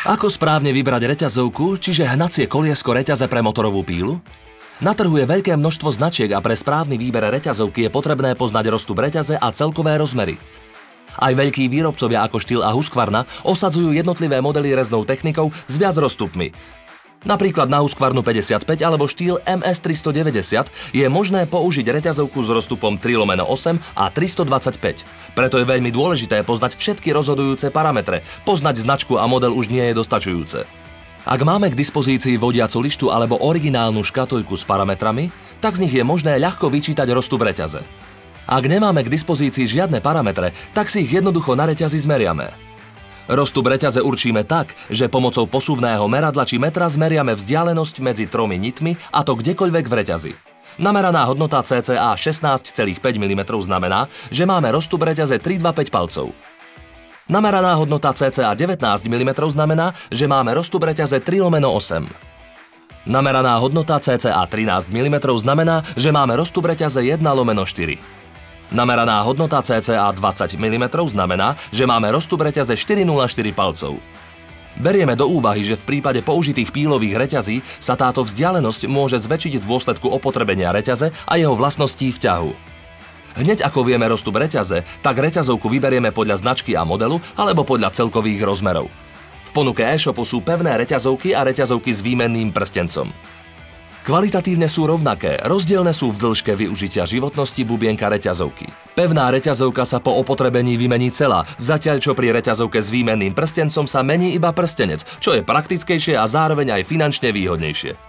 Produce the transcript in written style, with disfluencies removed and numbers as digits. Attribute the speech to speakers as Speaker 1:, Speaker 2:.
Speaker 1: Ako správne vybrať reťazovku, čiže hnacie koliesko reťaze pre motorovú pílu? Na trhu je veľké množstvo značiek a pre správny výber reťazovky je potrebné poznať rozstup reťaze a celkové rozmery. Aj veľkí výrobcovia ako Stihl a Husqvarna osadzujú jednotlivé modely reznou technikou s viac rozstupmi. Napríklad na Husqvarnu 55 alebo Stihl MS 390 je možné použiť reťazovku s rozstupom 3/8 a 325. Preto je veľmi dôležité poznať všetky rozhodujúce parametre. Poznať značku a model už nie je dostačujúce. Ak máme k dispozícii vodiacu lištu alebo originálnu škatuľku s parametrami, tak z nich je možné ľahko vyčítať rozstup reťaze. Ak nemáme k dispozícii žiadne parametre, tak si ich jednoducho na reťazi zmeriame. Rozstup reťaze určíme tak, že pomocou posuvného meradla či metra zmeriame vzdialenosť medzi tromi nitmi, a to kdekoľvek v reťazi. Nameraná hodnota cca 16,5 mm znamená, že máme rozstup reťaze 325 palcov. Nameraná hodnota cca 19 mm znamená, že máme rozstup reťaze 3/8. Nameraná hodnota cca 13 mm znamená, že máme rozstup reťaze 1/4. Nameraná hodnota cca 20 mm znamená, že máme rozstup reťaze 4,04 palcov. Berieme do úvahy, že v prípade použitých pílových reťazí sa táto vzdialenosť môže zväčšiť v dôsledku opotrebenia reťaze a jeho vlastností v ťahu. Hneď ako vieme rozstup reťaze, tak reťazovku vyberieme podľa značky a modelu alebo podľa celkových rozmerov. V ponuke e-shopu sú pevné reťazovky a reťazovky s výmenným prstencom. Kvalitatívne sú rovnaké, rozdielne sú v dĺžke využitia životnosti bubienka reťazovky. Pevná reťazovka sa po opotrebení vymení celá, zatiaľ čo pri reťazovke s výmenným prstencom sa mení iba prstenec, čo je praktickejšie a zároveň aj finančne výhodnejšie.